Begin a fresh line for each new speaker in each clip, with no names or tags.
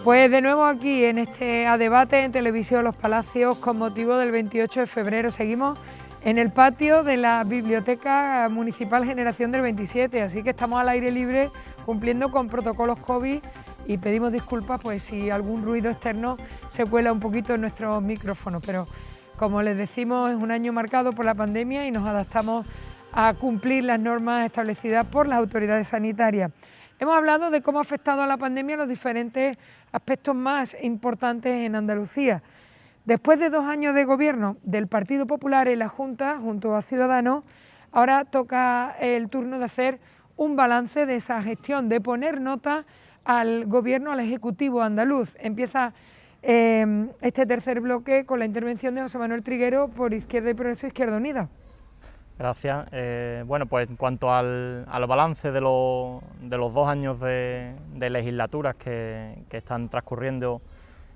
Pues de nuevo aquí en este A Debate en Televisión Los Palacios con motivo del 28 de febrero. Seguimos en el patio de la Biblioteca Municipal Generación del 27, así que estamos al aire libre cumpliendo con protocolos COVID y pedimos disculpas pues si algún ruido externo se cuela un poquito en nuestros micrófonos, pero como les decimos es un año marcado por la pandemia y nos adaptamos a cumplir las normas establecidas por las autoridades sanitarias. Hemos hablado de cómo ha afectado a la pandemia los diferentes aspectos más importantes en Andalucía. Después de 2 años de gobierno del Partido Popular en la Junta, junto a Ciudadanos, ahora toca el turno de hacer un balance de esa gestión, de poner nota al gobierno, al Ejecutivo andaluz. Empieza este tercer bloque con la intervención de José Manuel Triguero por Izquierda y Progreso, Izquierda Unida.
Gracias. Bueno, pues en cuanto al balance de los 2 años de legislaturas que están transcurriendo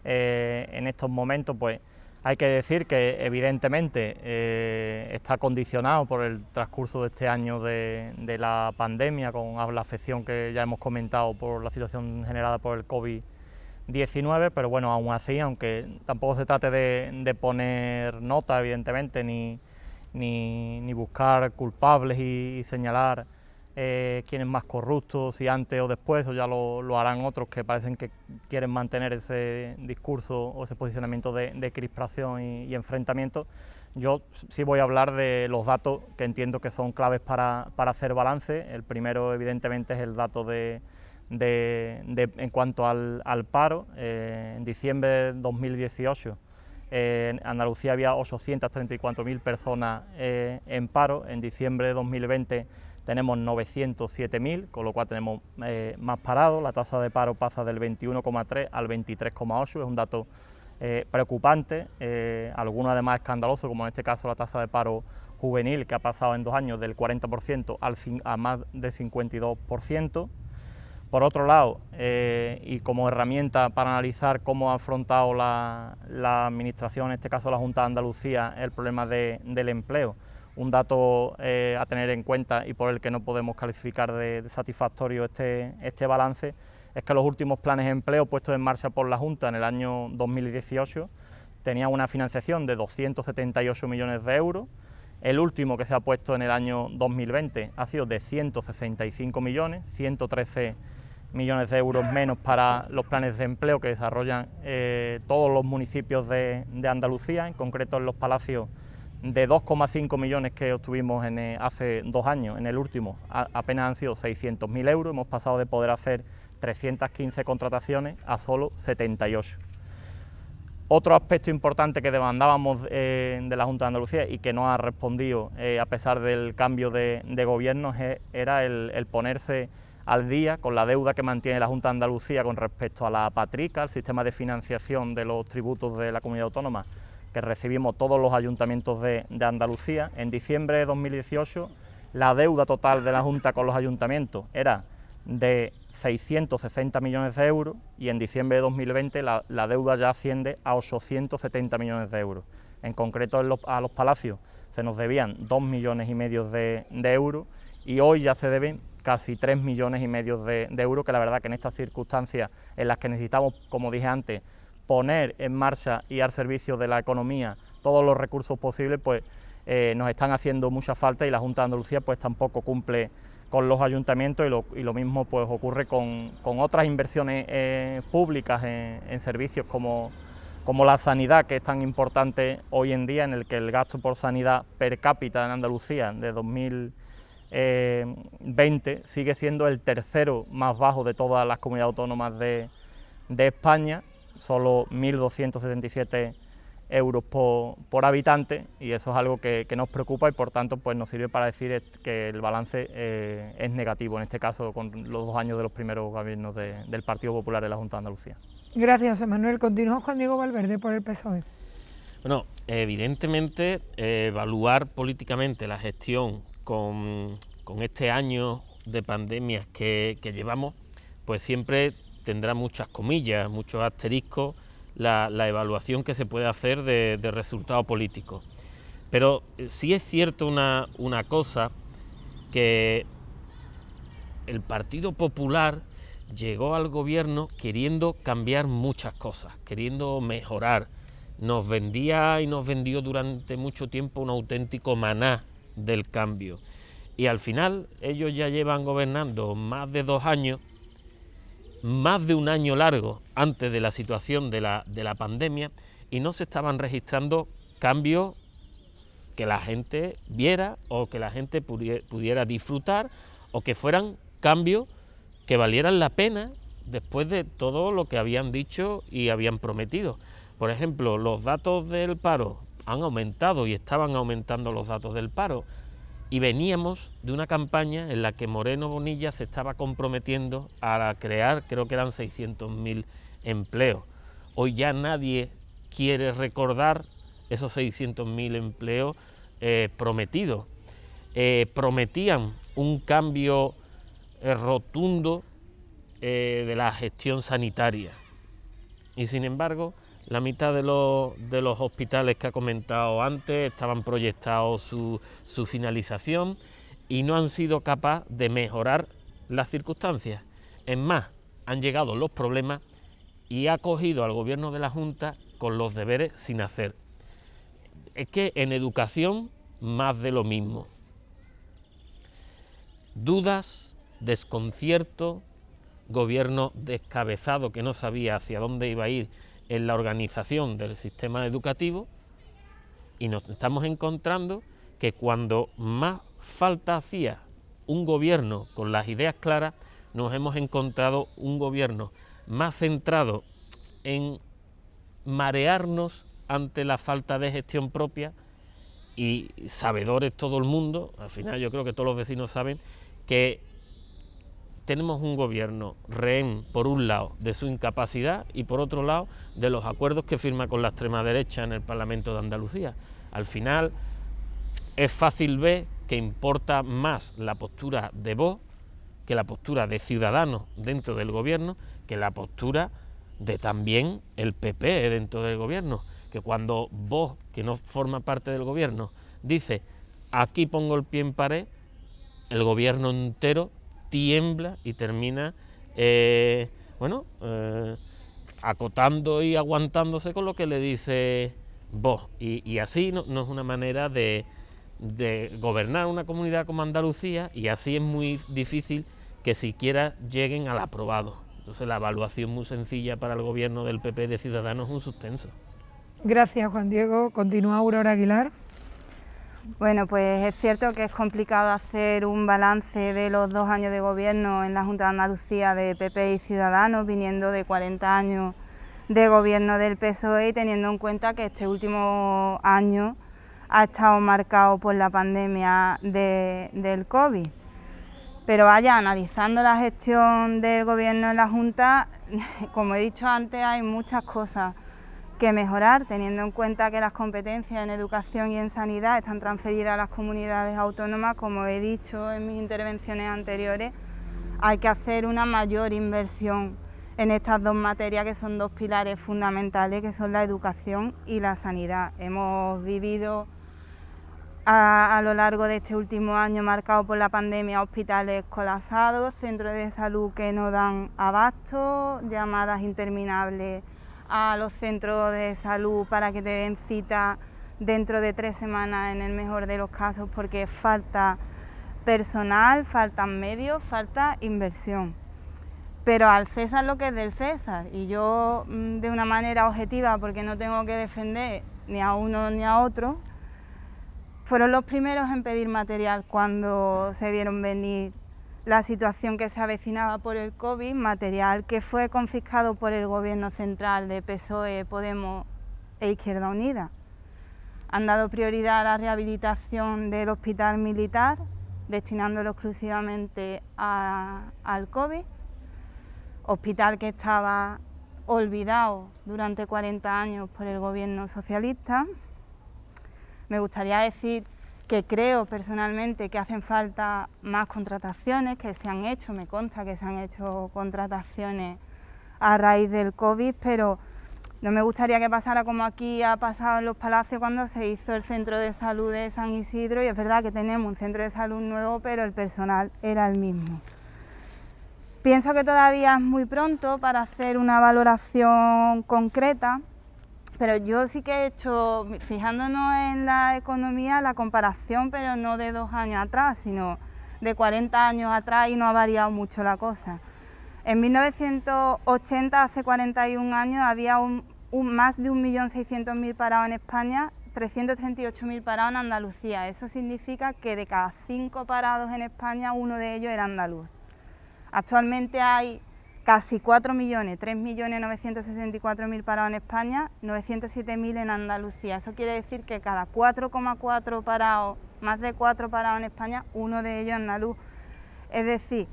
en estos momentos, pues hay que decir que evidentemente está condicionado por el transcurso de este año de la pandemia, con la afección que ya hemos comentado por la situación generada por el COVID-19, pero bueno, aún así, aunque tampoco se trate de poner nota, evidentemente, ni buscar culpables y señalar quién es más corrupto, si antes o después, o ya lo harán otros que parecen que quieren mantener ese discurso o ese posicionamiento de crispación y enfrentamiento. Yo sí voy a hablar de los datos que entiendo que son claves para hacer balance. El primero, evidentemente, es el dato en cuanto al paro. En diciembre de 2018, en Andalucía había 834.000 personas en paro. En diciembre de 2020 tenemos 907.000, con lo cual tenemos más parados. La tasa de paro pasa del 21,3 al 23,8, es un dato preocupante, alguno además escandaloso, como en este caso la tasa de paro juvenil, que ha pasado en 2 años del 40% a más de 52%. Por otro lado, y como herramienta para analizar cómo ha afrontado la Administración, en este caso la Junta de Andalucía, el problema del empleo, un dato a tener en cuenta y por el que no podemos calificar de satisfactorio este balance, es que los últimos planes de empleo puestos en marcha por la Junta en el año 2018 tenían una financiación de 278 millones de euros. El último que se ha puesto en el año 2020 ha sido de 165 millones, 113 millones de euros menos para los planes de empleo que desarrollan todos los municipios de Andalucía, en concreto en Los Palacios, de 2,5 millones que obtuvimos hace 2 años, en el último apenas han sido 600.000 euros, hemos pasado de poder hacer 315 contrataciones a solo 78. Otro aspecto importante que demandábamos de la Junta de Andalucía y que no ha respondido a pesar del cambio de gobierno era el ponerse al día con la deuda que mantiene la Junta de Andalucía con respecto a la Patrica, el sistema de financiación de los tributos de la comunidad autónoma que recibimos todos los ayuntamientos de Andalucía. En diciembre de 2018 la deuda total de la Junta con los ayuntamientos era de 660 millones de euros y en diciembre de 2020 la deuda ya asciende a 870 millones de euros. En concreto a Los Palacios se nos debían 2,5 millones de euros y hoy ya se deben casi 3,5 millones de euros, que la verdad que en estas circunstancias en las que necesitamos, como dije antes, poner en marcha y al servicio de la economía todos los recursos posibles, pues nos están haciendo mucha falta y la Junta de Andalucía pues tampoco cumple con los ayuntamientos y lo mismo pues ocurre con otras inversiones públicas en servicios como la sanidad, que es tan importante hoy en día, en el que el gasto por sanidad per cápita en Andalucía de 2020 sigue siendo el tercero más bajo de todas las comunidades autónomas de España, solo 1.277 euros por habitante, y eso es algo que nos preocupa y por tanto pues nos sirve para decir que el balance es negativo, en este caso con los 2 años de los primeros gobiernos del Partido Popular de la Junta de Andalucía.
Gracias, José Manuel. Continuamos con Diego Valverde por el PSOE.
Bueno, evidentemente evaluar políticamente la gestión con este año de pandemia que llevamos, pues siempre tendrá muchas comillas, muchos asteriscos, la evaluación que se puede hacer de resultado político. Pero sí es cierto una cosa, que el Partido Popular llegó al gobierno queriendo cambiar muchas cosas, queriendo mejorar. Nos vendía y nos vendió durante mucho tiempo un auténtico maná del cambio. Y al final ellos ya llevan gobernando más de 2 años, más de un año largo antes de la situación de la pandemia, y no se estaban registrando cambios que la gente viera o que la gente pudiera disfrutar, o que fueran cambios que valieran la pena después de todo lo que habían dicho y habían prometido. Por ejemplo, los datos del paro han aumentado y estaban aumentando los datos del paro, y veníamos de una campaña en la que Moreno Bonilla se estaba comprometiendo a crear, creo que eran 600.000 empleos. Hoy ya nadie quiere recordar esos 600.000 empleos prometidos. Prometían un cambio rotundo de la gestión sanitaria, y sin embargo la mitad de los hospitales que ha comentado antes estaban proyectados su finalización, y no han sido capaces de mejorar las circunstancias. Es más, han llegado los problemas y ha cogido al gobierno de la Junta con los deberes sin hacer. Es que en educación más de lo mismo. Dudas, desconcierto, gobierno descabezado que no sabía hacia dónde iba a ir en la organización del sistema educativo, y nos estamos encontrando que cuando más falta hacía un gobierno con las ideas claras, nos hemos encontrado un gobierno más centrado en marearnos ante la falta de gestión propia, y sabedores todo el mundo, al final yo creo que todos los vecinos saben que tenemos un gobierno rehén, por un lado, de su incapacidad, y por otro lado, de los acuerdos que firma con la extrema derecha en el Parlamento de Andalucía. Al final es fácil ver que importa más la postura de Vox, que la postura de Ciudadanos dentro del gobierno, que la postura de también el PP dentro del gobierno, que cuando Vox, que no forma parte del gobierno, dice aquí pongo el pie en pared, el gobierno entero tiembla y termina acotando y aguantándose con lo que le dice Vox, y así no es una manera de gobernar una comunidad como Andalucía, y así es muy difícil que siquiera lleguen al aprobado. Entonces la evaluación muy sencilla para el gobierno del PP de Ciudadanos es un suspenso.
Gracias, Juan Diego. Continúa Aurora Aguilar.
Bueno, pues es cierto que es complicado hacer un balance de los 2 años de gobierno en la Junta de Andalucía de PP y Ciudadanos, viniendo de 40 años de gobierno del PSOE y teniendo en cuenta que este último año ha estado marcado por la pandemia del COVID. Pero vaya, analizando la gestión del gobierno en la Junta, como he dicho antes, hay muchas cosas que mejorar, teniendo en cuenta que las competencias en educación y en sanidad están transferidas a las comunidades autónomas. Como he dicho en mis intervenciones anteriores, hay que hacer una mayor inversión en estas 2 materias, que son 2 pilares fundamentales, que son la educación y la sanidad. Hemos vivido a lo largo de este último año, marcado por la pandemia, hospitales colapsados, centros de salud que no dan abasto, llamadas interminables a los centros de salud para que te den cita dentro de 3 semanas en el mejor de los casos, porque falta personal, faltan medios, falta inversión. Pero al César lo que es del César, y yo de una manera objetiva, porque no tengo que defender ni a uno ni a otro, fueron los primeros en pedir material cuando se vieron venir la situación que se avecinaba por el COVID, material que fue confiscado por el gobierno central de PSOE, Podemos e Izquierda Unida. Han dado prioridad a la rehabilitación del hospital militar, destinándolo exclusivamente al COVID, hospital que estaba olvidado durante 40 años por el gobierno socialista. Me gustaría decir que creo personalmente que hacen falta más contrataciones, que se han hecho, me consta que se han hecho contrataciones a raíz del COVID, pero no me gustaría que pasara como aquí ha pasado en Los Palacios cuando se hizo el centro de salud de San Isidro, y es verdad que tenemos un centro de salud nuevo, pero el personal era el mismo. Pienso que todavía es muy pronto para hacer una valoración concreta, pero yo sí que he hecho, fijándonos en la economía, la comparación, pero no de 2 años atrás, sino de 40 años atrás, y no ha variado mucho la cosa. En 1980, hace 41 años, había más de 1.600.000 parados en España, 338.000 parados en Andalucía. Eso significa que de cada 5 parados en España, 1 de ellos era andaluz. Actualmente hay casi 4 millones, 3.964.000 parados en España, 907.000 en Andalucía. Eso quiere decir que cada 4,4 parados, más de 4 parados en España, 1 de ellos andaluz. Es decir,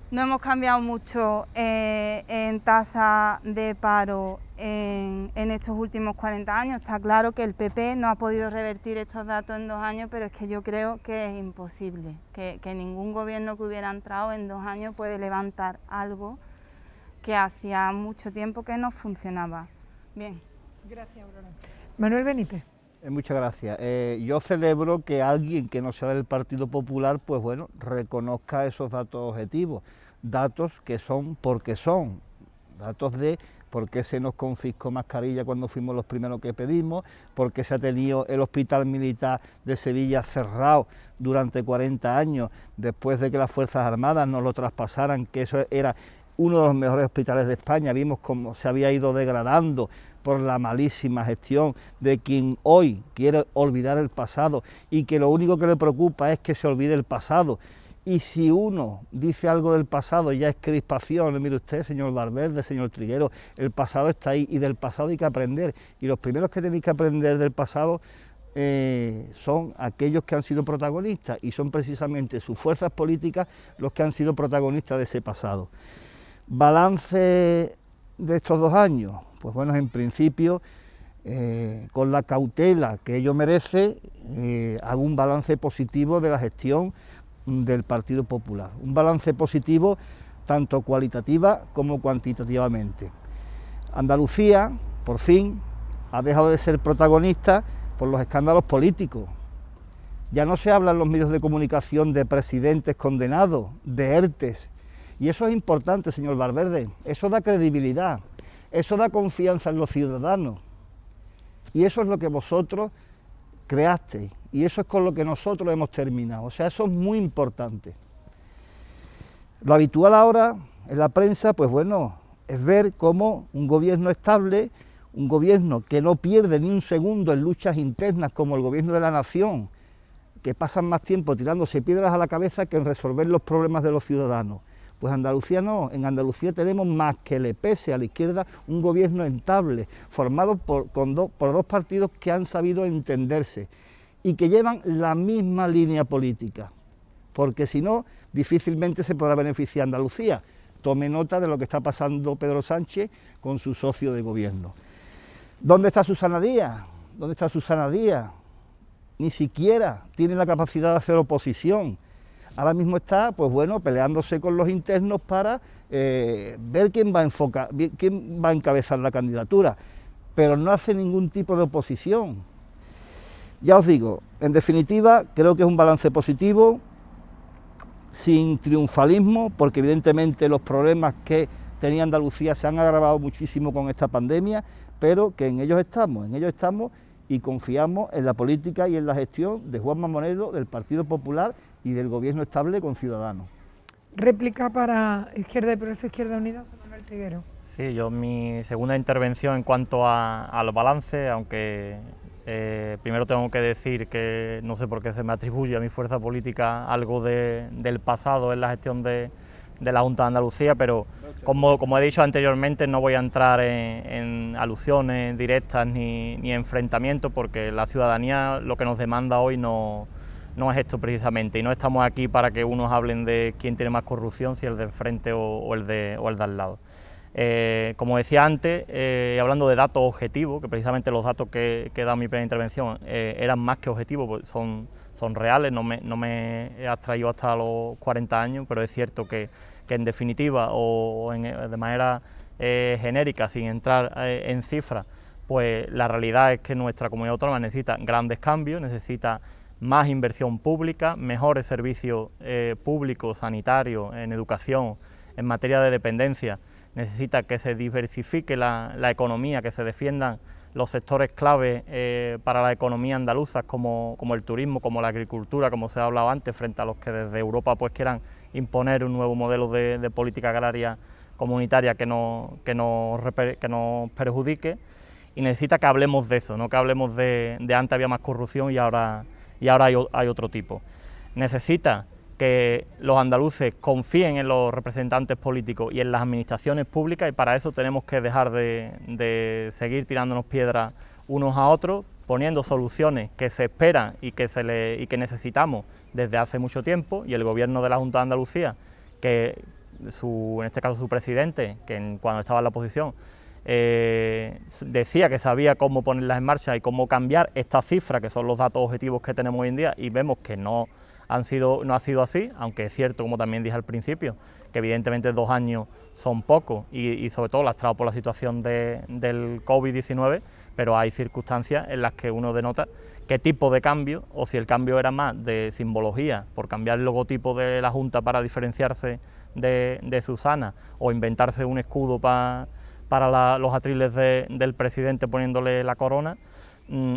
no hemos cambiado mucho en tasa de paro en estos últimos 40 años. Está claro que el PP no ha podido revertir estos datos en 2 años, pero es que yo creo que es imposible, que ningún gobierno que hubiera entrado en 2 años puede levantar algo que hacía mucho tiempo que no funcionaba bien.
Gracias, Aurora. Manuel Benítez.
Muchas gracias. Yo celebro que alguien que no sea del Partido Popular, pues bueno, reconozca esos datos objetivos, datos que son porque son, datos de por qué se nos confiscó mascarilla cuando fuimos los primeros que pedimos, por qué se ha tenido el Hospital Militar de Sevilla cerrado durante 40 años, después de que las Fuerzas Armadas nos lo traspasaran, que eso era uno de los mejores hospitales de España. Vimos cómo se había ido degradando por la malísima gestión de quien hoy quiere olvidar el pasado y que lo único que le preocupa es que se olvide el pasado. Y si uno dice algo del pasado ya es crispación. Mire usted, señor Valverde, señor Triguero, el pasado está ahí y del pasado hay que aprender. Y los primeros que tenéis que aprender del pasado son aquellos que han sido protagonistas, y son precisamente sus fuerzas políticas los que han sido protagonistas de ese pasado. Balance de estos 2 años, pues bueno, en principio, con la cautela que ello merece, hago un balance positivo de la gestión del Partido Popular, un balance positivo tanto cualitativa como cuantitativamente. Andalucía, por fin, ha dejado de ser protagonista por los escándalos políticos. Ya no se habla en los medios de comunicación de presidentes condenados, de ERTES, y eso es importante, señor Valverde, eso da credibilidad, eso da confianza en los ciudadanos, y eso es lo que vosotros creasteis, y eso es con lo que nosotros hemos terminado, o sea, eso es muy importante. Lo habitual ahora en la prensa, pues bueno, es ver cómo un gobierno estable, un gobierno que no pierde ni un segundo en luchas internas como el gobierno de la nación, que pasan más tiempo tirándose piedras a la cabeza que en resolver los problemas de los ciudadanos. Pues Andalucía no, en Andalucía tenemos, más que le pese a la izquierda, un gobierno estable, formado por 2 partidos que han sabido entenderse y que llevan la misma línea política, porque si no, difícilmente se podrá beneficiar Andalucía. Tome nota de lo que está pasando Pedro Sánchez con su socio de gobierno. ¿Dónde está Susana Díaz? ¿Dónde está Susana Díaz? Ni siquiera tiene la capacidad de hacer oposición. Ahora mismo está, pues bueno, peleándose con los internos para ver quién va a encabezar la candidatura, pero no hace ningún tipo de oposición. Ya os digo, en definitiva, creo que es un balance positivo, sin triunfalismo, porque evidentemente los problemas que tenía Andalucía se han agravado muchísimo con esta pandemia, pero que en ellos estamos y confiamos en la política y en la gestión de Juanma Moreno, del Partido Popular y del Gobierno estable con Ciudadanos.
Réplica para Izquierda y Progreso, Izquierda Unida, Manuel Triguero.
Sí, yo mi segunda intervención en cuanto al balance, aunque primero tengo que decir que no sé por qué se me atribuye a mi fuerza política algo del pasado en la gestión de la Junta de Andalucía, pero como he dicho anteriormente, no voy a entrar en alusiones directas ni enfrentamientos, porque la ciudadanía lo que nos demanda hoy no es esto precisamente, y no estamos aquí para que unos hablen de quién tiene más corrupción, si el de enfrente o el de al lado. Como decía antes, hablando de datos objetivos, que precisamente los datos que he dado en mi primera intervención eran más que objetivos, pues son reales, no me he abstraído hasta los 40 años, pero es cierto que en definitiva o de manera genérica, sin entrar en cifras, pues la realidad es que nuestra comunidad autónoma necesita grandes cambios, necesita más inversión pública, mejores servicios públicos, sanitarios, en educación, en materia de dependencia, necesita que se diversifique la economía, que se defiendan los sectores clave para la economía andaluza, como el turismo, como la agricultura, como se ha hablado antes, frente a los que desde Europa pues quieran imponer un nuevo modelo de política agraria comunitaria que nos perjudique, y necesita que hablemos de eso, no que hablemos de antes había más corrupción y ahora hay otro tipo. Necesita que los andaluces confíen en los representantes políticos y en las administraciones públicas, y para eso tenemos que dejar de seguir tirándonos piedras unos a otros, poniendo soluciones que se esperan y que necesitamos desde hace mucho tiempo, y el Gobierno de la Junta de Andalucía, que en este caso su presidente, que cuando estaba en la oposición, decía que sabía cómo ponerlas en marcha y cómo cambiar estas cifras, que son los datos objetivos que tenemos hoy en día, y vemos que no ha sido así, aunque es cierto, como también dije al principio, que evidentemente 2 años son pocos y sobre todo lastrado por la situación del COVID-19, pero hay circunstancias en las que uno denota qué tipo de cambio, o si el cambio era más de simbología, por cambiar el logotipo de la Junta para diferenciarse de Susana, o inventarse un escudo para los atriles del presidente poniéndole la corona,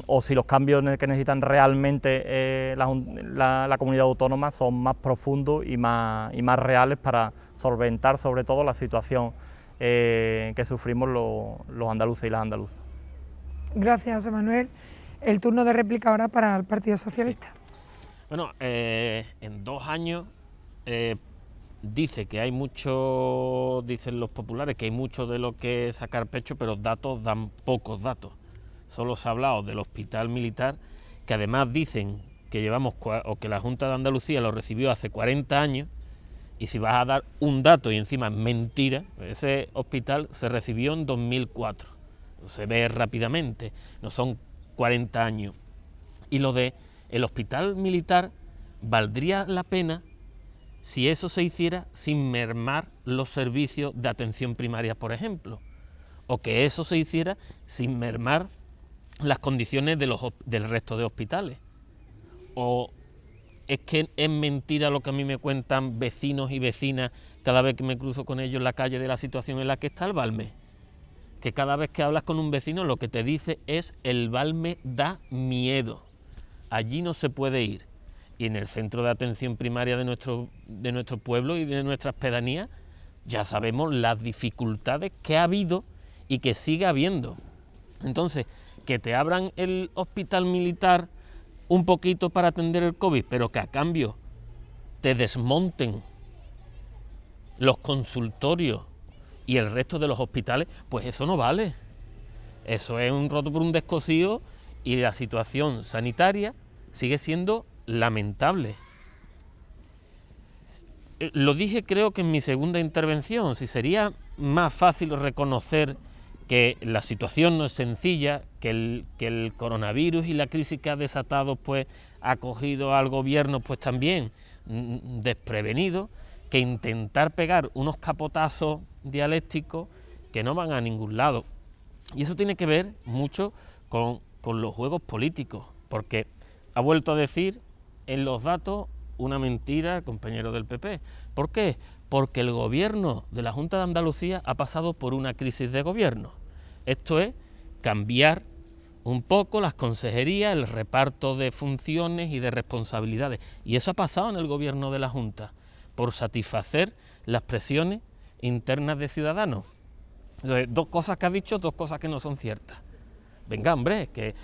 o si los cambios que necesitan realmente la comunidad autónoma son más profundos y más reales para solventar sobre todo la situación que sufrimos los andaluces y las andaluzas.
Gracias, José Manuel. El turno de réplica ahora para el Partido Socialista.
Bueno, en 2 años dice que hay mucho, dicen los populares, que hay mucho de lo que sacar pecho, pero datos dan pocos datos. Solo se ha hablado del hospital militar, que además dicen que que la Junta de Andalucía lo recibió hace 40 años, y si vas a dar un dato y encima es mentira, ese hospital se recibió en 2004, se ve rápidamente, no son 40 años. Y lo de el hospital militar valdría la pena si eso se hiciera sin mermar los servicios de atención primaria, por ejemplo, o que eso se hiciera sin mermar las condiciones del resto de hospitales. O es que es mentira lo que a mí me cuentan vecinos y vecinas cada vez que me cruzo con ellos en la calle de la situación en la que está el Balme, que cada vez que hablas con un vecino lo que te dice es: el Balme da miedo, allí no se puede ir. Y en el centro de atención primaria de nuestro pueblo y de nuestras pedanías ya sabemos las dificultades que ha habido y que sigue habiendo. Entonces, que te abran el hospital militar un poquito para atender el COVID, pero que a cambio te desmonten los consultorios y el resto de los hospitales, pues eso no vale. Eso es un roto por un descosido, y la situación sanitaria sigue siendo lamentable. Lo dije creo que en mi segunda intervención, si sería más fácil reconocer que la situación no es sencilla, que el coronavirus y la crisis que ha desatado pues ha cogido al gobierno pues también desprevenido, que intentar pegar unos capotazos dialécticos que no van a ningún lado. Y eso tiene que ver mucho con los juegos políticos, porque ha vuelto a decir en los datos una mentira el compañero del PP. ¿Por qué? Porque el gobierno de la Junta de Andalucía ha pasado por una crisis de gobierno. Esto es cambiar un poco las consejerías, el reparto de funciones y de responsabilidades. Y eso ha pasado en el gobierno de la Junta, por satisfacer las presiones internas de Ciudadanos. Entonces, 2 cosas que ha dicho, 2 cosas que no son ciertas. Venga, hombre, que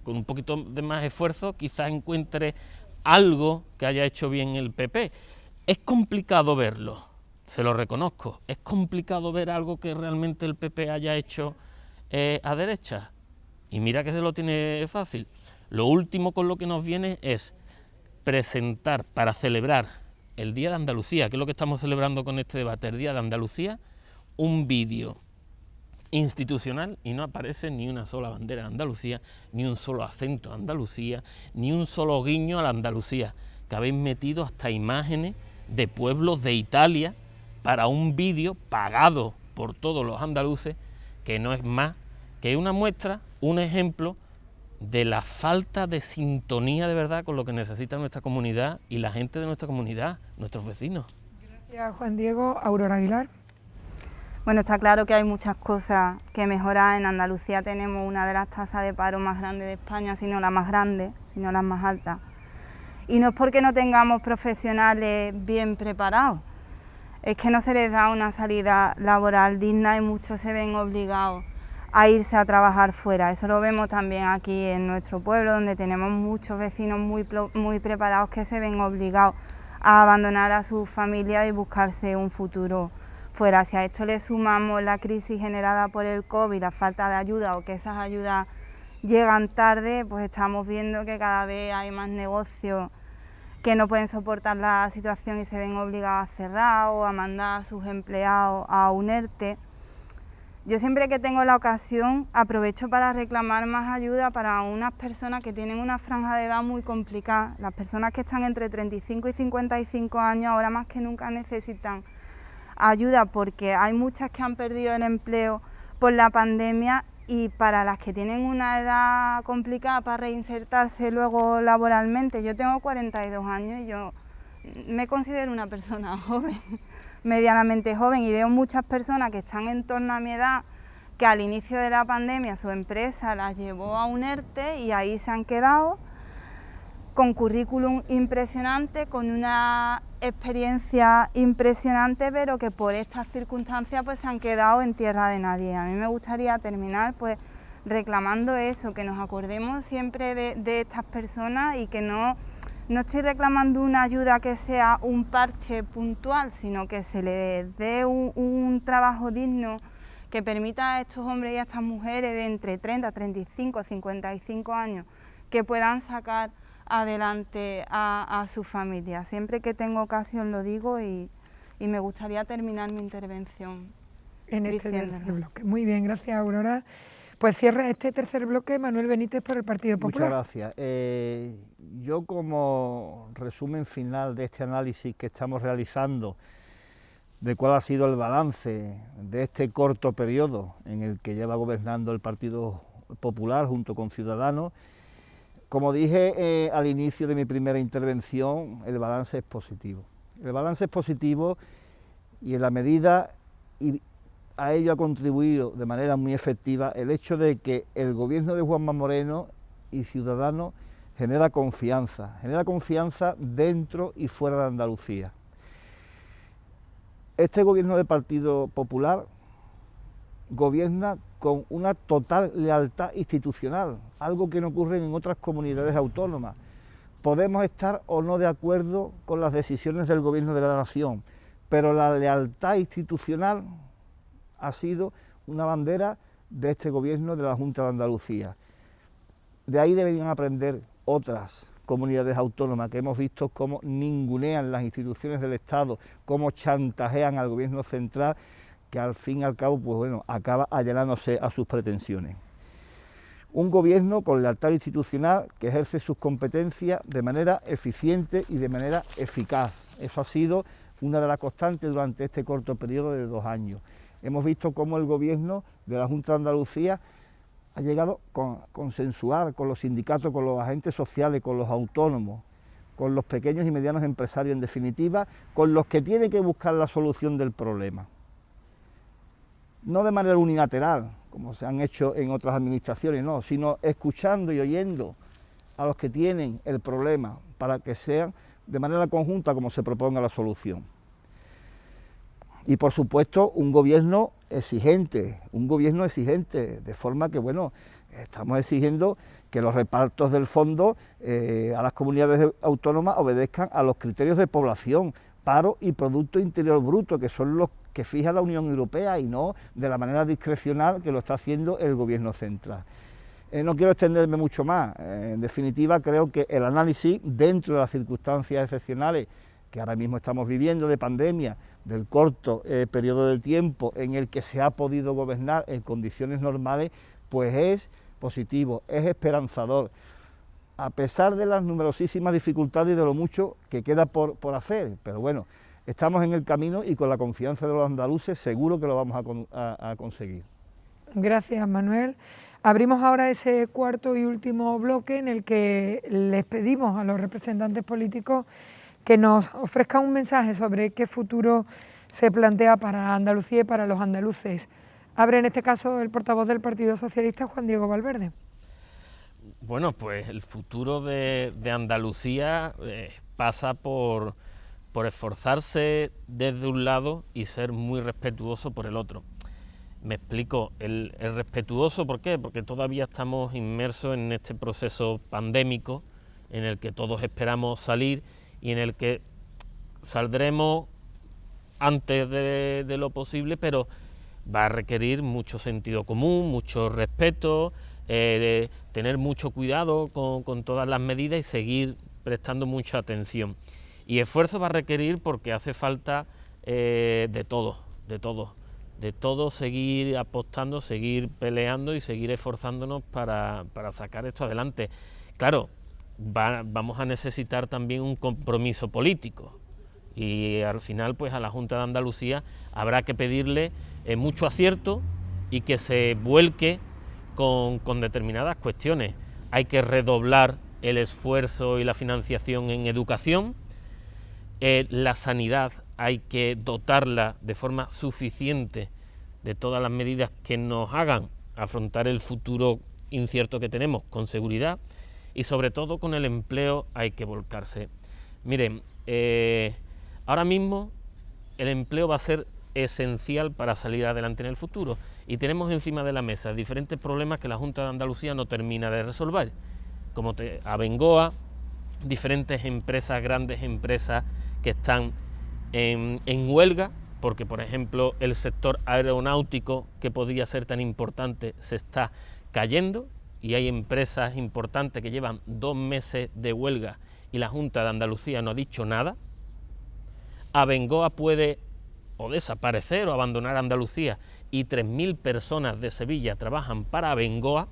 con un poquito de más esfuerzo quizás encuentre algo que haya hecho bien el PP. Es complicado verlo, se lo reconozco, es complicado ver algo que realmente el PP haya hecho a derecha. Y mira que se lo tiene fácil. Lo último con lo que nos viene es presentar, para celebrar el Día de Andalucía, que es lo que estamos celebrando con este debate, el Día de Andalucía, un vídeo institucional, y no aparece ni una sola bandera de Andalucía, ni un solo acento de Andalucía, ni un solo guiño a la Andalucía, que habéis metido hasta imágenes de pueblos de Italia para un vídeo pagado por todos los andaluces, que no es más que una muestra, un ejemplo de la falta de sintonía de verdad con lo que necesita nuestra comunidad y la gente de nuestra comunidad, nuestros vecinos.
Gracias, Juan Diego. Aurora Aguilar.
Bueno, está claro que hay muchas cosas que mejorar. En Andalucía tenemos una de las tasas de paro más grandes de España, si no la más grande, si no la más alta. Y no es porque no tengamos profesionales bien preparados, es que no se les da una salida laboral digna y muchos se ven obligados a irse a trabajar fuera. Eso lo vemos también aquí en nuestro pueblo, donde tenemos muchos vecinos muy preparados que se ven obligados a abandonar a sus familias y buscarse un futuro fuera. Si a esto le sumamos la crisis generada por el COVID, la falta de ayuda o que esas ayudas llegan tarde, pues estamos viendo que cada vez hay más negocios que no pueden soportar la situación y se ven obligados a cerrar o a mandar a sus empleados a un ERTE. Yo siempre que tengo la ocasión aprovecho para reclamar más ayuda para unas personas que tienen una franja de edad muy complicada. Las personas que están entre 35 y 55 años ahora más que nunca necesitan ayuda porque hay muchas que han perdido el empleo por la pandemia y para las que tienen una edad complicada para reinsertarse luego laboralmente. Yo tengo 42 años y yo me considero una persona joven, medianamente joven, y veo muchas personas que están en torno a mi edad que al inicio de la pandemia su empresa las llevó a un ERTE y ahí se han quedado con currículum impresionante, con una experiencia impresionante, pero que por estas circunstancias pues se han quedado en tierra de nadie. A mí me gustaría terminar pues reclamando eso, que nos acordemos siempre de estas personas y que no estoy reclamando una ayuda que sea un parche puntual, sino que se les dé un trabajo digno que permita a estos hombres y a estas mujeres de entre 30, 35, 55 años que puedan sacar adelante a su familia. Siempre que tengo ocasión lo digo y me gustaría terminar mi intervención
en este tercer bloque. Muy bien, gracias, Aurora. Pues cierra este tercer bloque Manuel Benítez por el Partido Popular.
Muchas gracias. Yo como resumen final de este análisis que estamos realizando de cuál ha sido el balance de este corto periodo en el que lleva gobernando el Partido Popular junto con Ciudadanos, como dije al inicio de mi primera intervención, el balance es positivo. El balance es positivo y en la medida, y a ello ha contribuido de manera muy efectiva, el hecho de que el gobierno de Juanma Moreno y Ciudadanos genera confianza dentro y fuera de Andalucía. Este gobierno del Partido Popular gobierna con una total lealtad institucional, algo que no ocurre en otras comunidades autónomas. Podemos estar o no de acuerdo con las decisiones del Gobierno de la Nación, pero la lealtad institucional ha sido una bandera de este Gobierno de la Junta de Andalucía. De ahí deberían aprender otras comunidades autónomas que hemos visto cómo ningunean las instituciones del Estado, cómo chantajean al Gobierno central, que al fin y al cabo, pues bueno, acaba allenándose a sus pretensiones. Un gobierno con lealtad institucional que ejerce sus competencias de manera eficiente y de manera eficaz. Eso ha sido una de las constantes durante este corto periodo de 2 años. Hemos visto cómo el gobierno de la Junta de Andalucía ha llegado a consensuar con los sindicatos, con los agentes sociales, con los autónomos, con los pequeños y medianos empresarios, en definitiva, con los que tienen que buscar la solución del problema. No de manera unilateral, como se han hecho en otras administraciones, no, sino escuchando y oyendo a los que tienen el problema para que sean de manera conjunta como se proponga la solución. Y por supuesto un gobierno exigente, de forma que, bueno, estamos exigiendo que los repartos del fondo a las comunidades autónomas obedezcan a los criterios de población, paro y Producto Interior Bruto, que son los que fija la Unión Europea y no de la manera discrecional que lo está haciendo el Gobierno central. No quiero extenderme mucho más, en definitiva creo que el análisis dentro de las circunstancias excepcionales que ahora mismo estamos viviendo de pandemia, del corto periodo de tiempo en el que se ha podido gobernar en condiciones normales, pues es positivo, es esperanzador, a pesar de las numerosísimas dificultades y de lo mucho que queda por hacer, pero bueno, estamos en el camino y con la confianza de los andaluces seguro que lo vamos a conseguir.
Gracias, Manuel. Abrimos ahora ese cuarto y último bloque en el que les pedimos a los representantes políticos que nos ofrezca un mensaje sobre qué futuro se plantea para Andalucía y para los andaluces. Abre en este caso el portavoz del Partido Socialista, Juan Diego Valverde.
Bueno, pues el futuro de Andalucía pasa por esforzarse desde un lado y ser muy respetuoso por el otro. Me explico, el respetuoso, ¿por qué? Porque todavía estamos inmersos en este proceso pandémico en el que todos esperamos salir y en el que saldremos antes de lo posible, pero va a requerir mucho sentido común, mucho respeto, tener mucho cuidado con todas las medidas y seguir prestando mucha atención. Y esfuerzo va a requerir porque hace falta de todo, seguir apostando, seguir peleando y seguir esforzándonos para sacar esto adelante. Claro, vamos a necesitar también un compromiso político y al final pues a la Junta de Andalucía habrá que pedirle mucho acierto y que se vuelque con determinadas cuestiones. Hay que redoblar el esfuerzo y la financiación en educación. La sanidad hay que dotarla de forma suficiente de todas las medidas que nos hagan afrontar el futuro incierto que tenemos con seguridad, y sobre todo con el empleo hay que volcarse. Miren, ahora mismo el empleo va a ser esencial para salir adelante en el futuro y tenemos encima de la mesa diferentes problemas que la Junta de Andalucía no termina de resolver, como Abengoa, diferentes empresas, grandes empresas que están en huelga, porque por ejemplo el sector aeronáutico, que podría ser tan importante, se está cayendo y hay empresas importantes que llevan 2 meses de huelga y la Junta de Andalucía no ha dicho nada. Abengoa puede o desaparecer o abandonar Andalucía y 3.000 personas de Sevilla trabajan para Abengoa,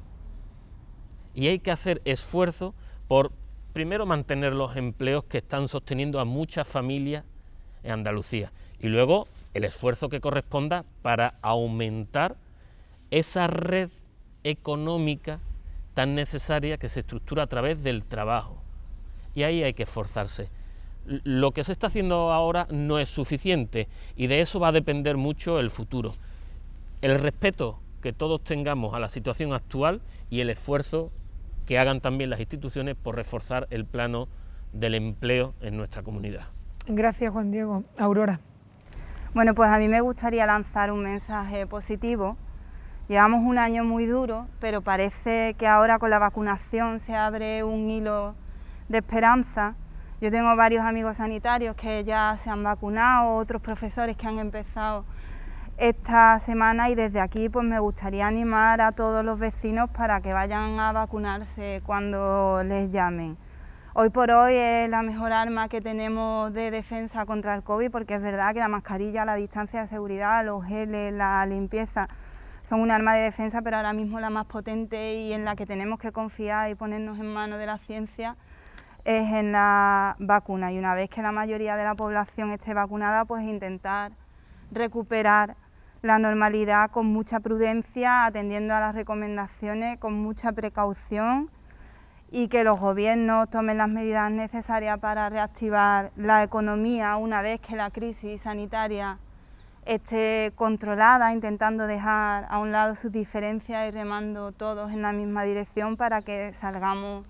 y hay que hacer esfuerzo por primero mantener los empleos que están sosteniendo a muchas familias en Andalucía y luego el esfuerzo que corresponda para aumentar esa red económica tan necesaria que se estructura a través del trabajo, y ahí hay que esforzarse. Lo que se está haciendo ahora no es suficiente y de eso va a depender mucho el futuro. El respeto que todos tengamos a la situación actual y el esfuerzo que hagan también las instituciones por reforzar el plano del empleo en nuestra comunidad.
Gracias, Juan Diego. Aurora.
Bueno, pues a mí me gustaría lanzar un mensaje positivo. Llevamos un año muy duro, pero parece que ahora con la vacunación se abre un hilo de esperanza. Yo tengo varios amigos sanitarios que ya se han vacunado, otros profesores que han empezado esta semana, y desde aquí pues me gustaría animar a todos los vecinos para que vayan a vacunarse cuando les llamen. Hoy por hoy es la mejor arma que tenemos de defensa contra el COVID, porque es verdad que la mascarilla, la distancia de seguridad, los geles, la limpieza son un arma de defensa, pero ahora mismo la más potente y en la que tenemos que confiar y ponernos en manos de la ciencia es en la vacuna. Y una vez que la mayoría de la población esté vacunada, pues intentar recuperar la normalidad con mucha prudencia, atendiendo a las recomendaciones, con mucha precaución, y que los gobiernos tomen las medidas necesarias para reactivar la economía una vez que la crisis sanitaria esté controlada, intentando dejar a un lado sus diferencias y remando todos en la misma dirección para que salgamos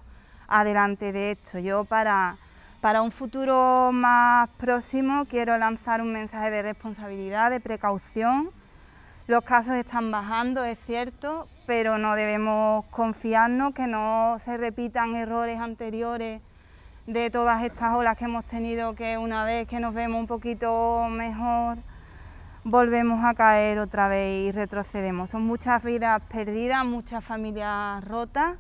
adelante de esto. Yo para un futuro más próximo quiero lanzar un mensaje de responsabilidad, de precaución. Los casos están bajando, es cierto, pero no debemos confiarnos, que no se repitan errores anteriores de todas estas olas que hemos tenido, que una vez que nos vemos un poquito mejor volvemos a caer otra vez y retrocedemos. Son muchas vidas perdidas, muchas familias rotas,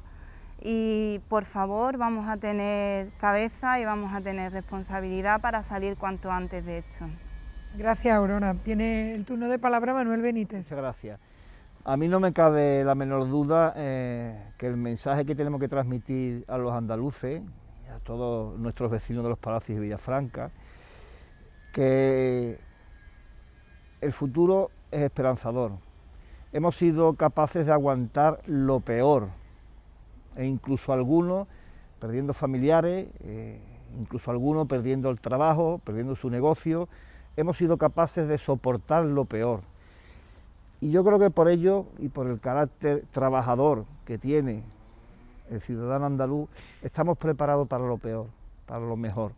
y por favor vamos a tener cabeza y vamos a tener responsabilidad para salir cuanto antes de esto.
Gracias, Aurora. Tiene el turno de palabra Manuel Benítez.
Muchas gracias. A mí no me cabe la menor duda que el mensaje que tenemos que transmitir a los andaluces, a todos nuestros vecinos de Los Palacios y Villafranca, que el futuro es esperanzador. Hemos sido capaces de aguantar lo peor, e incluso algunos perdiendo familiares incluso algunos perdiendo el trabajo, perdiendo su negocio. Hemos sido capaces de soportar lo peor. Y yo creo que por ello y por el carácter trabajador que tiene el ciudadano andaluz, estamos preparados para lo peor, para lo mejor.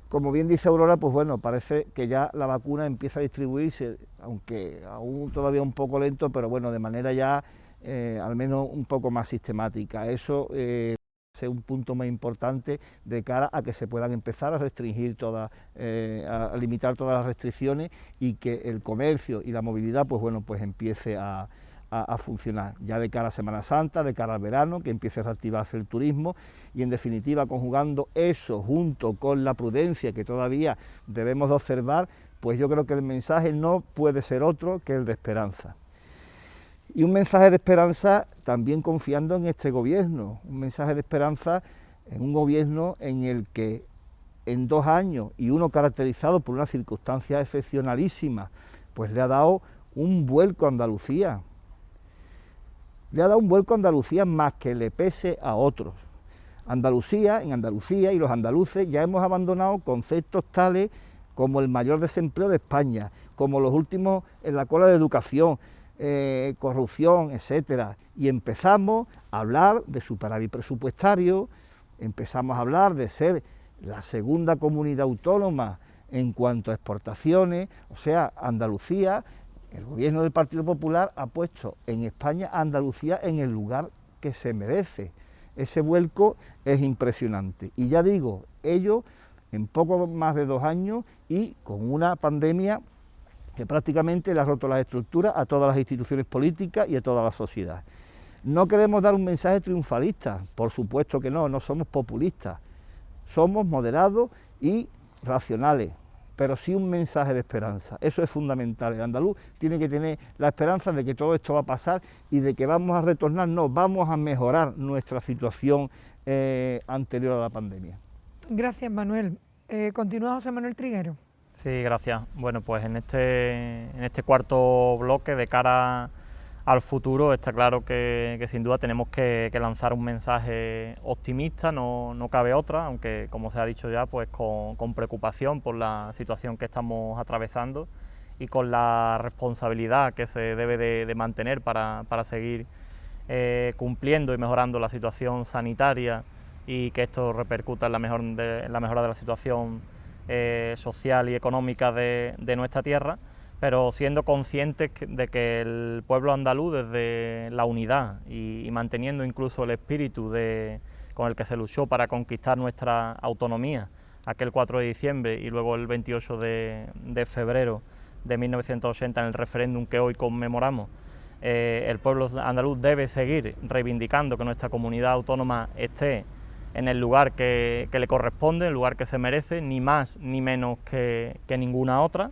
Como bien dice Aurora, pues bueno, parece que ya la vacuna empieza a distribuirse, aunque aún todavía un poco lento, pero bueno, de manera ya al menos un poco más sistemática. Eso es un punto muy importante de cara a que se puedan empezar a restringir todas, a limitar todas las restricciones y que el comercio y la movilidad, pues bueno, pues empiece a funcionar, ya de cara a Semana Santa, de cara al verano, que empiece a reactivarse el turismo y en definitiva conjugando eso junto con la prudencia que todavía debemos de observar, pues yo creo que el mensaje no puede ser otro que el de esperanza. Y un mensaje de esperanza también confiando en este gobierno, un mensaje de esperanza en un gobierno en el que en 2 años y uno caracterizado por una circunstancia excepcionalísima, pues le ha dado un vuelco a Andalucía. Le ha dado un vuelco a Andalucía más que le pese a otros. En Andalucía y los andaluces ya hemos abandonado conceptos tales como el mayor desempleo de España, como los últimos en la cola de educación, corrupción, etcétera, y empezamos a hablar de superávit presupuestario, empezamos a hablar de ser la segunda comunidad autónoma en cuanto a exportaciones, o sea, Andalucía. El gobierno del Partido Popular ha puesto en España a Andalucía en el lugar que se merece. Ese vuelco es impresionante. Y ya digo, ello en poco más de 2 años y con una pandemia que prácticamente le ha roto las estructuras a todas las instituciones políticas y a toda la sociedad. No queremos dar un mensaje triunfalista, por supuesto que no somos populistas, somos moderados y racionales, pero sí un mensaje de esperanza. Eso es fundamental. El andaluz tiene que tener la esperanza de que todo esto va a pasar y de que vamos a retornar, vamos a mejorar nuestra situación anterior a la pandemia.
Gracias, Manuel. Continúa José Manuel Triguero.
Sí, gracias. Bueno, pues en este cuarto bloque de cara al futuro está claro que sin duda tenemos que lanzar un mensaje optimista, no cabe otra, aunque como se ha dicho ya, pues con preocupación por la situación que estamos atravesando y con la responsabilidad que se debe de mantener para seguir cumpliendo y mejorando la situación sanitaria y que esto repercuta en la mejora de la situación social y económica de nuestra tierra, pero siendo conscientes de que el pueblo andaluz, desde la unidad y manteniendo incluso el espíritu con el que se luchó para conquistar nuestra autonomía, aquel 4 de diciembre y luego el 28 de febrero de 1980 en el referéndum que hoy conmemoramos, el pueblo andaluz debe seguir reivindicando que nuestra comunidad autónoma esté en el lugar que le corresponde, el lugar que se merece, ni más ni menos que ninguna otra.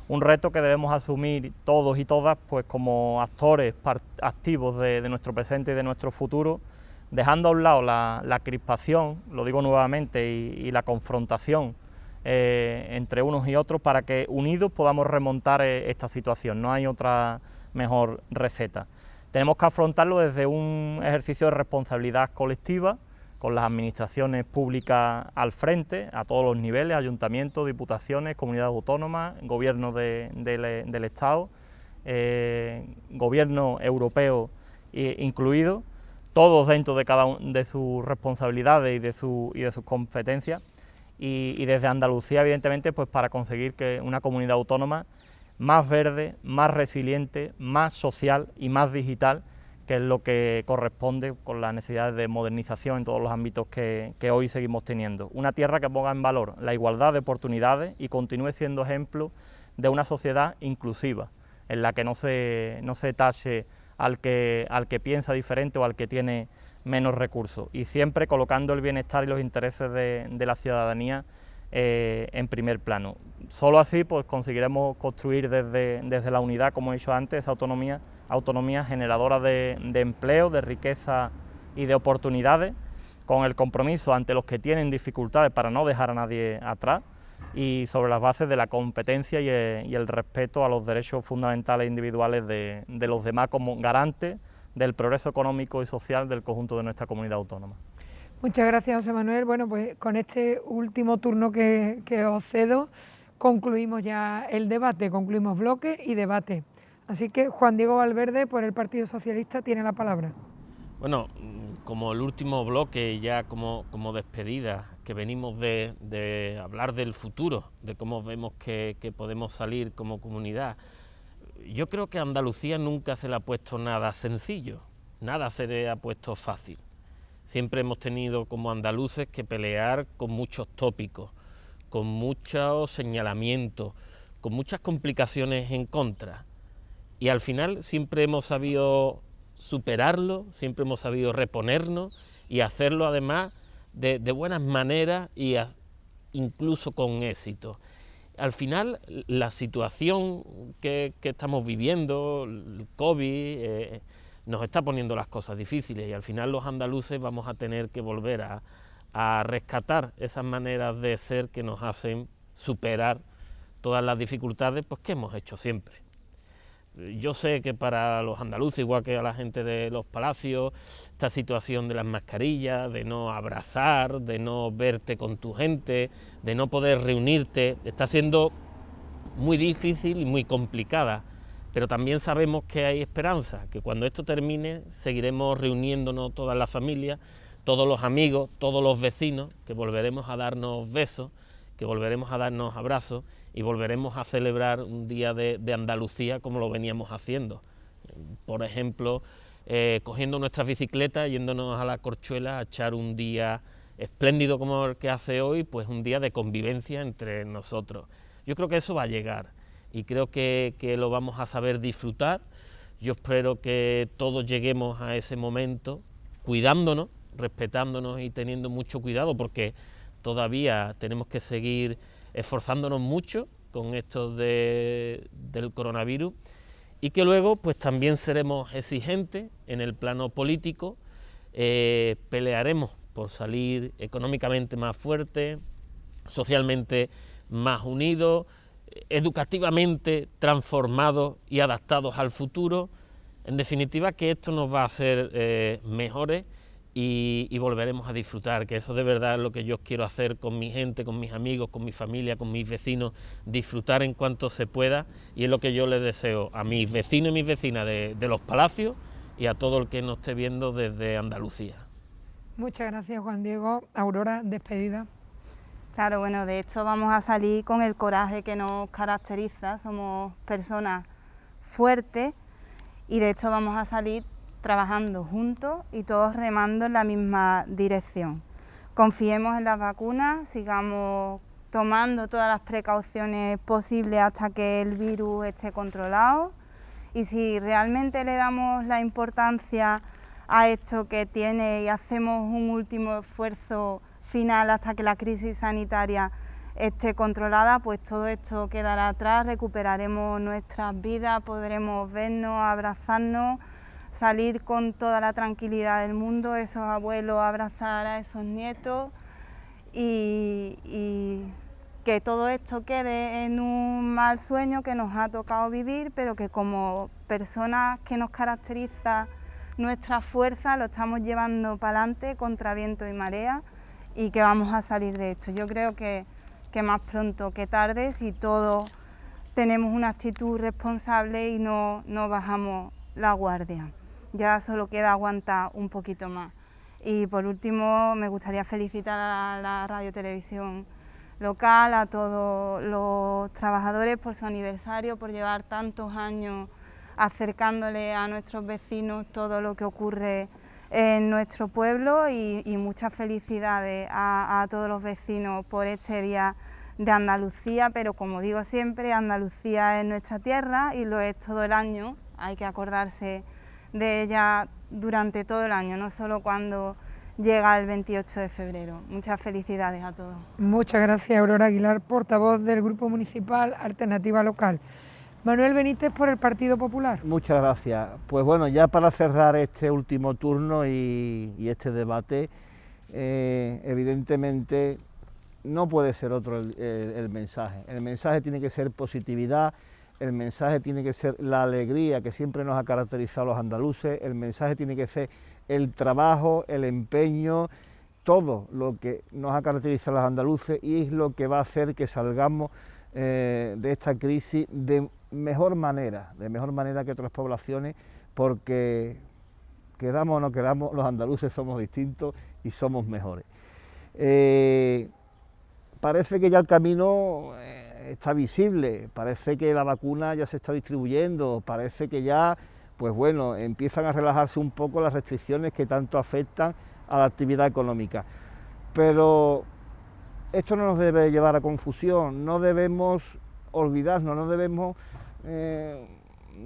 Un reto que debemos asumir todos y todas pues como actores activos de nuestro presente y de nuestro futuro, dejando a un lado la crispación, lo digo nuevamente, y la confrontación entre unos y otros para que unidos podamos remontar esta situación. No hay otra mejor receta. Tenemos que afrontarlo desde un ejercicio de responsabilidad colectiva, con las administraciones públicas al frente, a todos los niveles, ayuntamientos, diputaciones, comunidades autónomas, gobierno del Estado, gobierno europeo incluido, todos dentro de cada una de sus responsabilidades y de sus competencias, y desde Andalucía, evidentemente, pues para conseguir que una comunidad autónoma más verde, más resiliente, más social y más digital, que es lo que corresponde con las necesidades de modernización en todos los ámbitos que hoy seguimos teniendo. Una tierra que ponga en valor la igualdad de oportunidades y continúe siendo ejemplo de una sociedad inclusiva, en la que no se tache al que piensa diferente o al que tiene menos recursos, y siempre colocando el bienestar y los intereses de la ciudadanía en primer plano. Solo así pues conseguiremos construir desde la unidad, como he dicho antes, esa autonomía generadora de empleo, de riqueza y de oportunidades, con el compromiso ante los que tienen dificultades para no dejar a nadie atrás, y sobre las bases de la competencia y el respeto a los derechos fundamentales e individuales de los demás como garantes del progreso económico y social del conjunto de nuestra comunidad autónoma.
Muchas gracias, José Manuel. Bueno, pues con este último turno que os cedo, concluimos ya el debate, concluimos bloque y debate. Así que Juan Diego Valverde, por el Partido Socialista, tiene la palabra.
Bueno, como el último bloque, ya como despedida, que venimos de hablar del futuro, de cómo vemos que podemos salir como comunidad, yo creo que a Andalucía nunca se le ha puesto nada sencillo, nada se le ha puesto fácil. Siempre hemos tenido como andaluces que pelear con muchos tópicos, con muchos señalamientos, con muchas complicaciones en contra. Y al final siempre hemos sabido superarlo, siempre hemos sabido reponernos y hacerlo además de buenas maneras y incluso con éxito. Al final la situación que estamos viviendo, el COVID, nos está poniendo las cosas difíciles y al final los andaluces vamos a tener que volver a rescatar esas maneras de ser que nos hacen superar todas las dificultades pues, que hemos hecho siempre. Yo sé que para los andaluces, igual que a la gente de los palacios, esta situación de las mascarillas, de no abrazar, de no verte con tu gente, de no poder reunirte, está siendo muy difícil y muy complicada. Pero también sabemos que hay esperanza, que cuando esto termine seguiremos reuniéndonos todas las familias, todos los amigos, todos los vecinos, que volveremos a darnos besos, que volveremos a darnos abrazos y volveremos a celebrar un día de Andalucía como lo veníamos haciendo. Por ejemplo, cogiendo nuestras bicicletas, yéndonos a la Corchuela a echar un día espléndido como el que hace hoy, pues un día de convivencia entre nosotros. Yo creo que eso va a llegar. Y creo que lo vamos a saber disfrutar. Yo espero que todos lleguemos a ese momento cuidándonos, respetándonos y teniendo mucho cuidado, porque todavía tenemos que seguir esforzándonos mucho con esto del coronavirus y que luego pues también seremos exigentes en el plano político, pelearemos por salir económicamente más fuertes, socialmente más unidos, educativamente transformados y adaptados al futuro. En definitiva, que esto nos va a hacer mejores y volveremos a disfrutar, que eso de verdad es lo que yo quiero hacer con mi gente, con mis amigos, con mi familia, con mis vecinos, disfrutar en cuanto se pueda, y es lo que yo les deseo a mis vecinos y mis vecinas de los palacios y a todo el que nos esté viendo desde Andalucía.
Muchas gracias, Juan Diego. Aurora, despedida.
Claro, bueno, de hecho vamos a salir con el coraje que nos caracteriza, somos personas fuertes y de hecho vamos a salir trabajando juntos y todos remando en la misma dirección. Confiemos en las vacunas, sigamos tomando todas las precauciones posibles hasta que el virus esté controlado y si realmente le damos la importancia a esto que tiene y hacemos un último esfuerzo final hasta que la crisis sanitaria esté controlada, pues todo esto quedará atrás, recuperaremos nuestras vidas, podremos vernos, abrazarnos, salir con toda la tranquilidad del mundo, esos abuelos abrazar a esos nietos y que todo esto quede en un mal sueño que nos ha tocado vivir, pero que como personas que nos caracteriza nuestra fuerza lo estamos llevando para adelante contra viento y marea y que vamos a salir de esto. Yo creo que más pronto que tarde, si todos tenemos una actitud responsable y no bajamos la guardia. Ya solo queda aguantar un poquito más. Y por último, me gustaría felicitar a la Radio Televisión local, a todos los trabajadores por su aniversario, por llevar tantos años acercándole a nuestros vecinos todo lo que ocurre en nuestro pueblo y muchas felicidades a todos los vecinos por este Día de Andalucía, pero como digo siempre, Andalucía es nuestra tierra y lo es todo el año, hay que acordarse de ella durante todo el año, no solo cuando llega el 28 de febrero. Muchas felicidades a todos.
Muchas gracias, Aurora Aguilar, portavoz del Grupo Municipal Alternativa Local. Manuel Benítez, por el Partido Popular.
Muchas gracias. Pues bueno, ya para cerrar este último turno y este debate, evidentemente no puede ser otro el mensaje. El mensaje tiene que ser positividad, el mensaje tiene que ser la alegría que siempre nos ha caracterizado a los andaluces, el mensaje tiene que ser el trabajo, el empeño todo lo que nos ha caracterizado a los andaluces y es lo que va a hacer que salgamos de esta crisis de mejor manera que otras poblaciones, porque queramos o no queramos, los andaluces somos distintos y somos mejores. Parece que ya el camino está visible, parece que la vacuna ya se está distribuyendo, parece que ya, pues bueno, empiezan a relajarse un poco las restricciones que tanto afectan a la actividad económica. Pero esto no nos debe llevar a confusión, no debemos olvidarnos, no debemos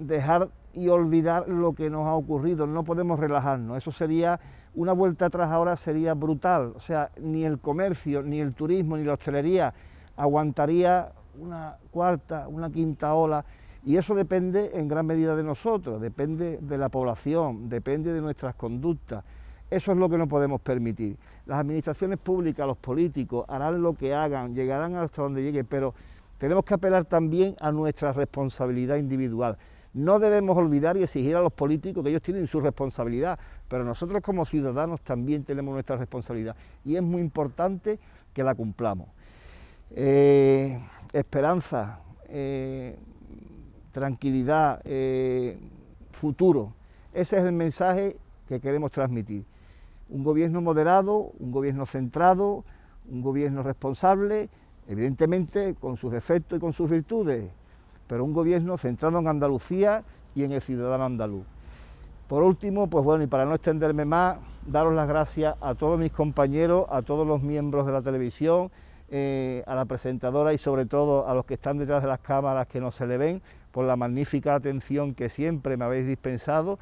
dejar y olvidar lo que nos ha ocurrido, no podemos relajarnos, eso sería, una vuelta atrás ahora sería brutal, o sea, ni el comercio, ni el turismo, ni la hostelería aguantaría una cuarta, una quinta ola, y eso depende en gran medida de nosotros, depende de la población, depende de nuestras conductas. Eso es lo que no podemos permitir. Las administraciones públicas, los políticos, harán lo que hagan, llegarán hasta donde lleguen, pero tenemos que apelar también a nuestra responsabilidad individual. No debemos olvidar y exigir a los políticos que ellos tienen su responsabilidad, pero nosotros como ciudadanos también tenemos nuestra responsabilidad y es muy importante que la cumplamos. Esperanza, tranquilidad, futuro, ese es el mensaje que queremos transmitir. Un gobierno moderado, un gobierno centrado, un gobierno responsable, evidentemente con sus defectos y con sus virtudes, pero un gobierno centrado en Andalucía y en el ciudadano andaluz. Por último, pues bueno, y para no extenderme más, daros las gracias a todos mis compañeros, a todos los miembros de la televisión, a la presentadora y sobre todo a los que están detrás de las cámaras que no se le ven, por la magnífica atención que siempre me habéis dispensado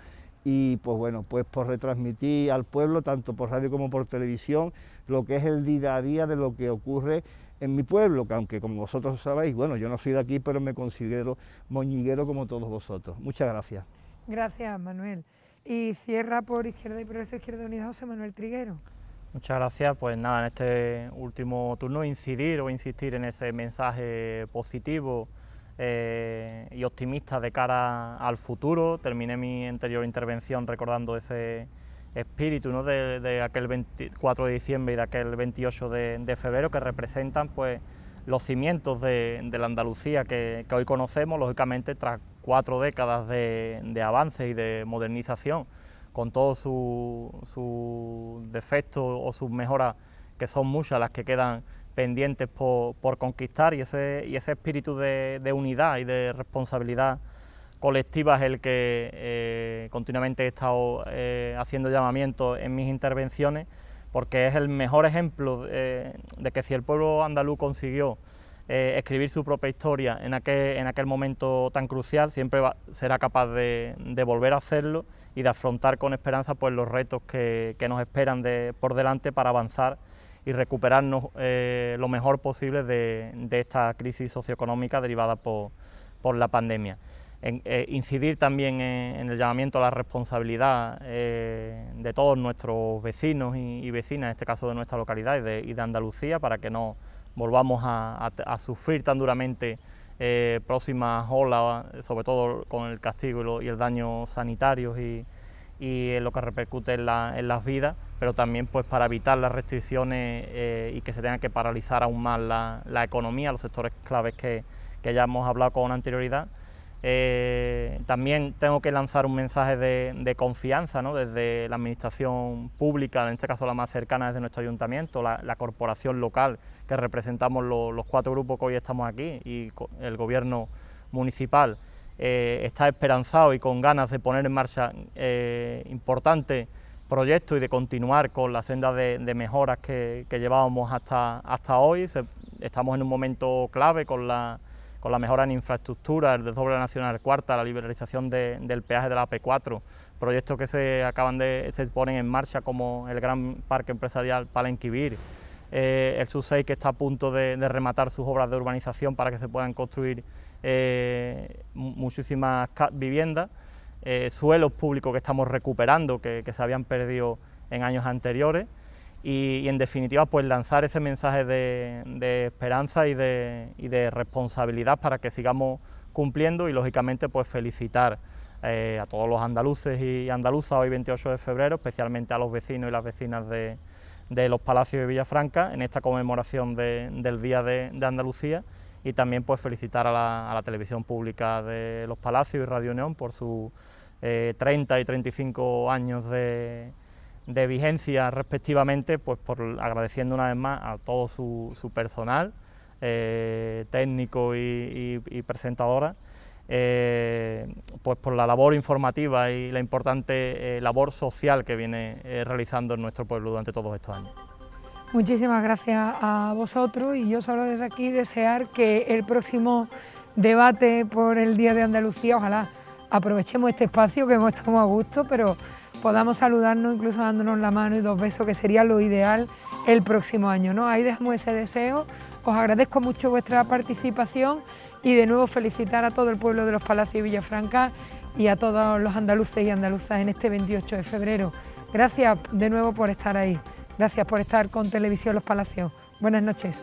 y pues bueno, pues por retransmitir al pueblo, tanto por radio como por televisión, lo que es el día a día de lo que ocurre en mi pueblo, que aunque como vosotros sabéis, bueno, yo no soy de aquí, pero me considero moñiguero como todos vosotros. Muchas gracias.
Gracias, Manuel. Y cierra por Izquierda y Progreso Izquierda Unida José Manuel Triguero.
Muchas gracias. Pues nada, en este último turno insistir en ese mensaje positivo y optimista de cara al futuro. Terminé mi anterior intervención recordando ese espíritu, ¿no?, de aquel 24 de diciembre y de aquel 28 de febrero, que representan pues los cimientos de la Andalucía que hoy conocemos, lógicamente tras 4 décadas de avance y de modernización, con todos sus defectos o sus mejoras, que son muchas las que quedan pendientes por conquistar, y ese espíritu de unidad y de responsabilidad colectiva es el que continuamente he estado haciendo llamamientos en mis intervenciones, porque es el mejor ejemplo de que si el pueblo andaluz consiguió escribir su propia historia en aquel momento tan crucial, siempre será capaz de volver a hacerlo y de afrontar con esperanza pues los retos que nos esperan por delante para avanzar y recuperarnos lo mejor posible de esta crisis socioeconómica derivada por la pandemia. Incidir también en el llamamiento a la responsabilidad de todos nuestros vecinos y vecinas, en este caso de nuestra localidad y de Andalucía, para que no volvamos a sufrir tan duramente próximas olas, sobre todo con el castigo y el daño sanitarios y en lo que repercute en las vidas, pero también pues para evitar las restricciones y que se tenga que paralizar aún más la economía, los sectores claves que ya hemos hablado con anterioridad. También tengo que lanzar un mensaje de confianza, ¿no?, desde la administración pública, en este caso la más cercana desde nuestro ayuntamiento, la corporación local, que representamos los 4 grupos que hoy estamos aquí, y el gobierno municipal. Está esperanzado y con ganas de poner en marcha importantes proyectos y de continuar con la senda de mejoras que llevábamos hasta hoy. Estamos en un momento clave con la mejora en infraestructura, el desdoble nacional cuarta, la liberalización del peaje de la AP4, proyectos que se ponen en marcha como el gran parque empresarial Palenquivir, el SUS6 que está a punto de rematar sus obras de urbanización para que se puedan construir muchísimas viviendas, suelos públicos que estamos recuperando, que se habían perdido en años anteriores, y en definitiva pues lanzar ese mensaje de esperanza y de responsabilidad para que sigamos cumpliendo, y lógicamente pues felicitar a todos los andaluces y andaluzas hoy 28 de febrero, especialmente a los vecinos y las vecinas de de los Palacios de Villafranca en esta conmemoración del Día de Andalucía, y también pues felicitar a la televisión pública de Los Palacios y Radio Unión por sus 30 y 35 años de vigencia respectivamente, pues agradeciendo una vez más a todo su personal técnico y presentadora, pues por la labor informativa y la importante labor social que viene realizando en nuestro pueblo durante todos estos años.
Muchísimas gracias a vosotros, y yo solo desde aquí desear que el próximo debate por el Día de Andalucía, ojalá aprovechemos este espacio, que hemos estado a gusto, pero podamos saludarnos incluso dándonos la mano y 2 besos, que sería lo ideal el próximo año, ¿no? Ahí dejamos ese deseo. Os agradezco mucho vuestra participación y de nuevo felicitar a todo el pueblo de Los Palacios y Villafranca y a todos los andaluces y andaluzas en este 28 de febrero. Gracias de nuevo por estar ahí. Gracias por estar con Televisión Los Palacios. Buenas noches.